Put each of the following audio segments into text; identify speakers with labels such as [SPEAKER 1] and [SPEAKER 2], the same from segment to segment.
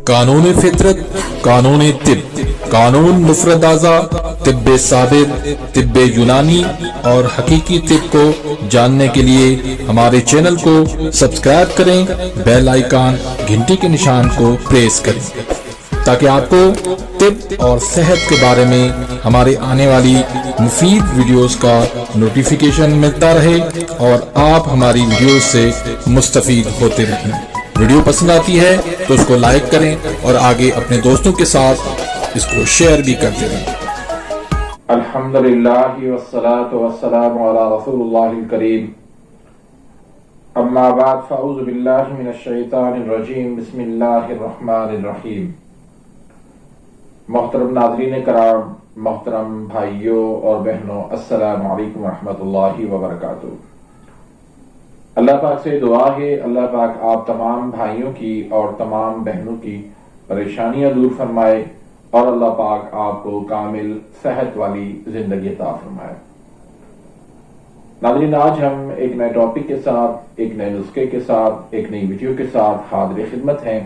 [SPEAKER 1] قانون فطرت، قانون طب، قانون مفرد اعضاء، طب ثابت، طب یونانی اور حقیقی طب کو جاننے کے لیے ہمارے چینل کو سبسکرائب کریں، بیل آئیکن گھنٹی کے نشان کو پریس کریں تاکہ آپ کو طب اور صحت کے بارے میں ہمارے آنے والی مفید ویڈیوز کا نوٹیفیکیشن ملتا رہے اور آپ ہماری ویڈیوز سے مستفید ہوتے رہیں۔ ویڈیو پسند آتی ہے تو اس کو لائک کریں اور آگے اپنے دوستوں کے ساتھ اس کو شیئر بھی کرتے رہیں۔
[SPEAKER 2] الحمدللہ والصلاة والسلام علی رسول اللہ الکریم، اما بعد فاعوذ باللہ من الشیطان الرجیم، بسم اللہ الرحمن الرحیم۔ محترم ناظرین کرام، محترم بھائیوں اور بہنوں، السلام علیکم ورحمۃ اللہ وبرکاتہ۔ اللہ پاک سے دعا ہے اللہ پاک آپ تمام بھائیوں کی اور تمام بہنوں کی پریشانیاں دور فرمائے اور اللہ پاک آپ کو کامل صحت والی زندگی عطا فرمائے۔ ناظرین، آج ہم ایک نئے ٹاپک کے ساتھ، ایک نئے نسخے کے ساتھ، ایک نئی ویڈیو کے ساتھ حاضر خدمت ہیں۔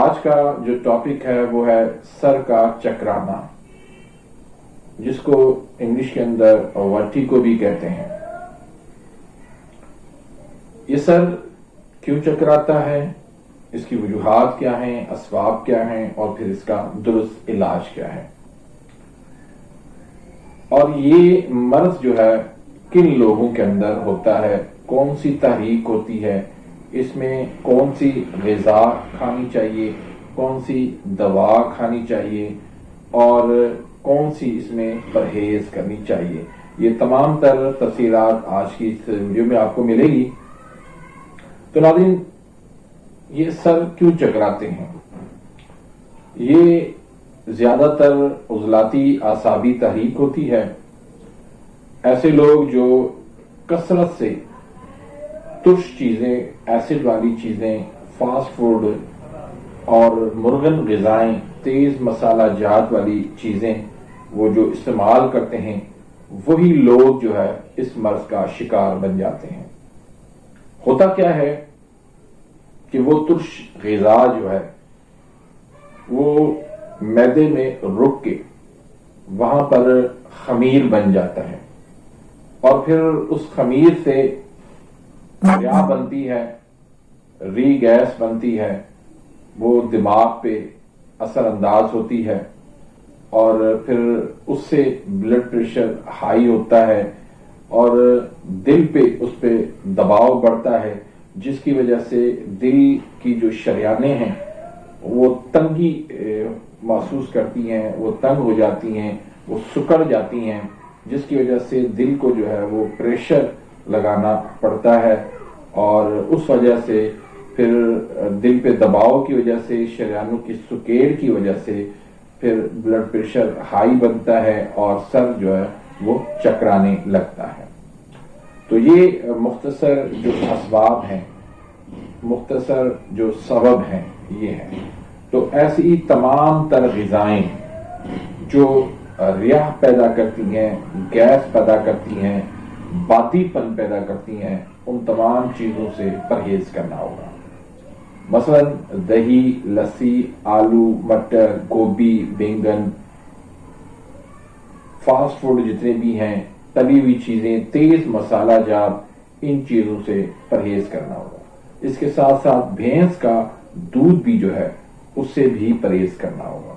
[SPEAKER 2] آج کا جو ٹاپک ہے وہ ہے سر کا چکرانا، جس کو انگلش کے اندر ورٹیگو بھی کہتے ہیں۔ یہ سر کیوں چکراتا ہے، اس کی وجوہات کیا ہیں، اسباب کیا ہیں اور پھر اس کا درست علاج کیا ہے، اور یہ مرض جو ہے کن لوگوں کے اندر ہوتا ہے، کون سی تحریک ہوتی ہے، اس میں کون سی غذا کھانی چاہیے، کون سی دوا کھانی چاہیے اور کون سی اس میں پرہیز کرنی چاہیے، یہ تمام تر تفصیلات آج کی اس ویڈیو میں آپ کو ملے گی۔ تو ناظرین، یہ سر کیوں چکراتے ہیں؟ یہ زیادہ تر عضلاتی اعصابی تحریک ہوتی ہے۔ ایسے لوگ جو کثرت سے ترش چیزیں، ایسڈ والی چیزیں، فاسٹ فوڈ اور مرغن غذائیں، تیز مسالہ جات والی چیزیں وہ جو استعمال کرتے ہیں، وہی لوگ جو ہے اس مرض کا شکار بن جاتے ہیں۔ ہوتا کیا ہے کہ وہ ترش غذا جو ہے وہ معدے میں رک کے وہاں پر خمیر بن جاتا ہے اور پھر اس خمیر سے ریا بنتی ہے، ری گیس بنتی ہے، وہ دماغ پہ اثر انداز ہوتی ہے اور پھر اس سے بلڈ پریشر ہائی ہوتا ہے اور دل پہ اس پہ دباؤ بڑھتا ہے، جس کی وجہ سے دل کی جو شریانیں ہیں وہ تنگی محسوس کرتی ہیں، وہ تنگ ہو جاتی ہیں، وہ سکڑ جاتی ہیں، جس کی وجہ سے دل کو جو ہے وہ پریشر لگانا پڑتا ہے اور اس وجہ سے پھر دل پہ دباؤ کی وجہ سے، شریانوں کی سکیڑ کی وجہ سے پھر بلڈ پریشر ہائی بنتا ہے اور سر جو ہے وہ چکرانے لگتا ہے۔ تو یہ مختصر جو اسباب ہیں، مختصر جو سبب ہیں، یہ ہیں۔ تو ایسی تمام تر غذائیں جو ریاح پیدا کرتی ہیں، گیس پیدا کرتی ہیں، باتی پن پیدا کرتی ہیں، ان تمام چیزوں سے پرہیز کرنا ہوگا۔ مثلا دہی، لسی، آلو، مٹر، گوبھی، بینگن، فاسٹ فوڈ جتنے بھی ہیں، تلی ہوئی چیزیں، تیز مسالہ جات، ان چیزوں سے پرہیز کرنا ہوگا۔ اس کے ساتھ ساتھ بھینس کا دودھ بھی جو ہے اس سے بھی پرہیز کرنا ہوگا۔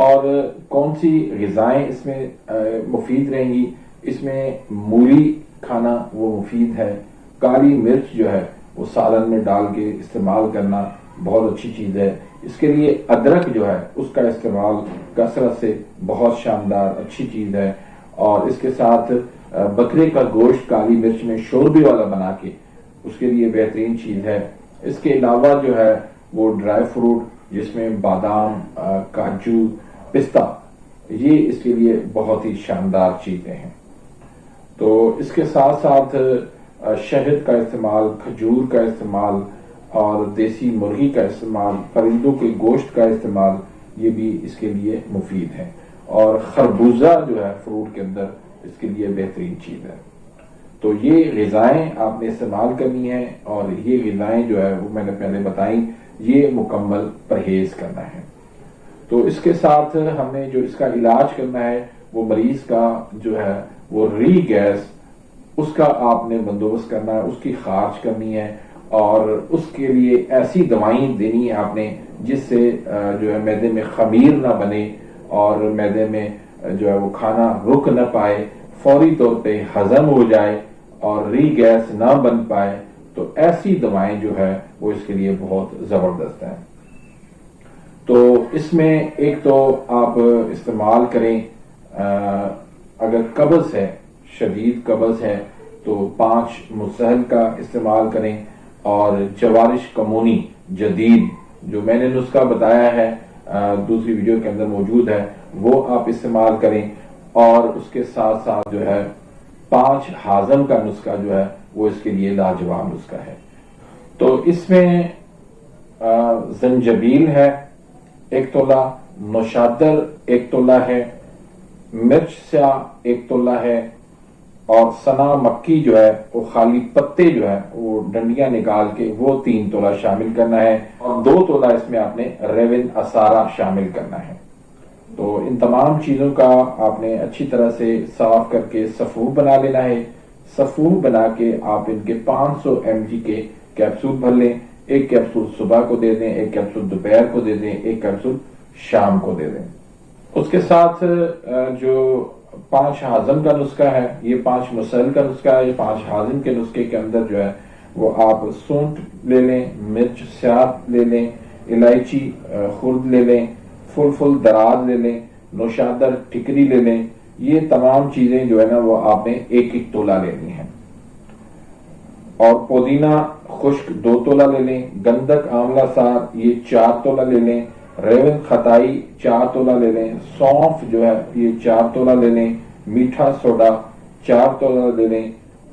[SPEAKER 2] اور کون سی غذائیں اس میں مفید رہیں گی؟ اس میں مولی کھانا وہ مفید ہے، کالی مرچ جو ہے وہ سالن میں ڈال کے استعمال کرنا بہت اچھی چیز ہے۔ اس کے لیے ادرک جو ہے اس کا استعمال کثرت سے بہت شاندار اچھی چیز ہے، اور اس کے ساتھ بکرے کا گوشت کالی مرچ میں شوربے والا بنا کے اس کے لیے بہترین چیز ہے۔ اس کے علاوہ جو ہے وہ ڈرائی فروٹ جس میں بادام، کاجو، پستہ، یہ اس کے لیے بہت ہی شاندار چیزیں ہیں۔ تو اس کے ساتھ ساتھ شہد کا استعمال، کھجور کا استعمال اور دیسی مرغی کا استعمال، پرندوں کے گوشت کا استعمال، یہ بھی اس کے لیے مفید ہے۔ اور خربوزہ جو ہے فروٹ کے اندر، اس کے لیے بہترین چیز ہے۔ تو یہ غذائیں آپ نے استعمال کرنی ہیں، اور یہ غذائیں جو ہے وہ میں نے پہلے بتائیں یہ مکمل پرہیز کرنا ہے۔ تو اس کے ساتھ ہمیں جو اس کا علاج کرنا ہے وہ مریض کا جو ہے وہ ری گیس، اس کا آپ نے بندوبست کرنا ہے، اس کی خارج کرنی ہے، اور اس کے لیے ایسی دوائیں دینی ہے آپ نے جس سے جو ہے معدے میں خمیر نہ بنے اور معدے میں جو ہے وہ کھانا رک نہ پائے، فوری طور پہ ہضم ہو جائے اور ری گیس نہ بن پائے۔ تو ایسی دوائیں جو ہے وہ اس کے لیے بہت زبردست ہیں۔ تو اس میں ایک تو آپ استعمال کریں، اگر قبض ہے، شدید قبض ہے تو 5 مسحل کا استعمال کریں، اور جوارش کمونی جدید جو میں نے نسخہ بتایا ہے دوسری ویڈیو کے اندر موجود ہے وہ آپ استعمال کریں، اور اس کے ساتھ ساتھ جو ہے 5 ہاضم کا نسخہ جو ہے وہ اس کے لیے لاجواب نسخہ ہے۔ تو اس میں زنجبیل ہے 1 تولہ، نوشادر 1 تولہ ہے، مرچ سیاہ 1 تولہ ہے، اور سنا مکی جو ہے وہ خالی پتے جو ہے وہ ڈنڈیاں نکال کے وہ 3 تولہ شامل کرنا ہے، اور 2 تولہ اس میں آپ نے ریون اسارا شامل کرنا ہے۔ تو ان تمام چیزوں کا آپ نے اچھی طرح سے صاف کر کے صفوف بنا لینا ہے۔ صفوف بنا کے آپ ان کے 500 mg کے کیپسول بھر لیں، 1 کیپسول صبح کو دے دیں، 1 کیپسول دوپہر کو دے دیں، 1 کیپسول شام کو دے دیں۔ اس کے ساتھ جو 5 ہاضم کا نسخہ ہے، یہ 5 مسحل کا نسخہ ہے، یہ 5 ہاضم کے نسخے کے اندر جو ہے وہ آپ سونٹ لے لیں، مرچ سیاہ لے لیں، الائچی خرد لے لیں، فل دراز لے لیں، نوشادر ٹھکری لے لیں، یہ تمام چیزیں جو ہے نا وہ آپ نے 1 تولہ لینی ہیں، اور پودینہ خشک 2 تولہ لے لیں، گندک آملہ سار یہ 4 تولہ لے لیں، ریون خطائی 4 تولہ لے لیں، سونف جو ہے یہ 4 تولہ لے لیں، میٹھا سوڈا 4 تولہ لے لیں،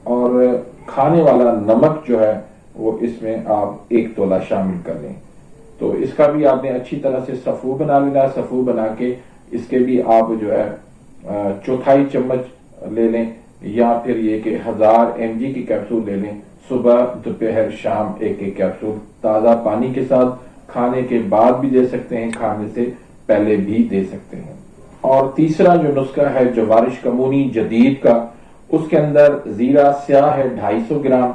[SPEAKER 2] اور کھانے والا نمک جو ہے وہ اس میں آپ 1 تولہ شامل کر لیں۔ تو اس کا بھی آپ نے اچھی طرح سے صفوف بنا لینا ہے۔ صفوف بنا کے اس کے بھی آپ جو ہے 1/4 چمچ لے لیں، یا پھر یہ کہ 1000 mg کی کیپسول لے لیں، صبح دوپہر شام 1 کیپسول تازہ پانی کے ساتھ، کھانے کے بعد بھی دے سکتے ہیں، کھانے سے پہلے بھی دے سکتے ہیں۔ اور تیسرا جو نسخہ ہے جوارش کمونی جدید کا، اس کے اندر زیرہ سیاہ ہے 250 گرام،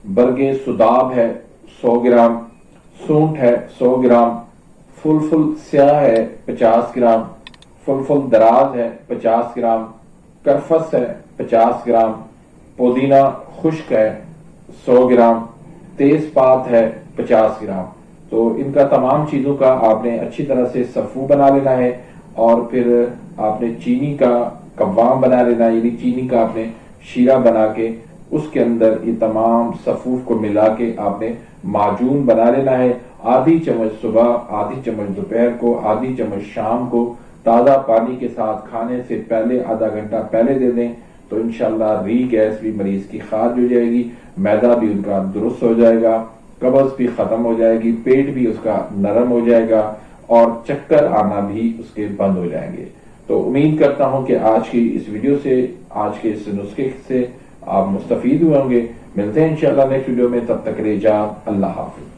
[SPEAKER 2] برگ سداب ہے 100 گرام، سونٹ ہے 100 گرام، فل سیاہ ہے 50 گرام، فل دراز ہے 50 گرام، کرفس ہے 50 گرام، پودینہ خشک ہے 100 گرام، تیز پات ہے 50 گرام۔ تو ان کا تمام چیزوں کا آپ نے اچھی طرح سے صفوف بنا لینا ہے، اور پھر آپ نے چینی کا قوام بنا لینا ہے، یعنی چینی کا آپ نے شیرہ بنا کے اس کے اندر یہ تمام صفوف کو ملا کے آپ نے معجون بنا لینا ہے۔ آدھی چمچ صبح، آدھی چمچ دوپہر کو، آدھی چمچ شام کو تازہ پانی کے ساتھ کھانے سے پہلے آدھا گھنٹہ پہلے دے دیں، تو انشاءاللہ ری گیس بھی مریض کی خارج ہو جائے گی، معدہ بھی ان کا درست ہو جائے گا، قبض بھی ختم ہو جائے گی، پیٹ بھی اس کا نرم ہو جائے گا، اور چکر آنا بھی اس کے بند ہو جائیں گے۔ تو امید کرتا ہوں کہ آج کی اس ویڈیو سے، آج کے اس نسخے سے آپ مستفید ہوئے ہوں گے۔ ملتے ہیں انشاءاللہ نیکسٹ ویڈیو میں، تب تک کے لیے اجازت، اللہ حافظ۔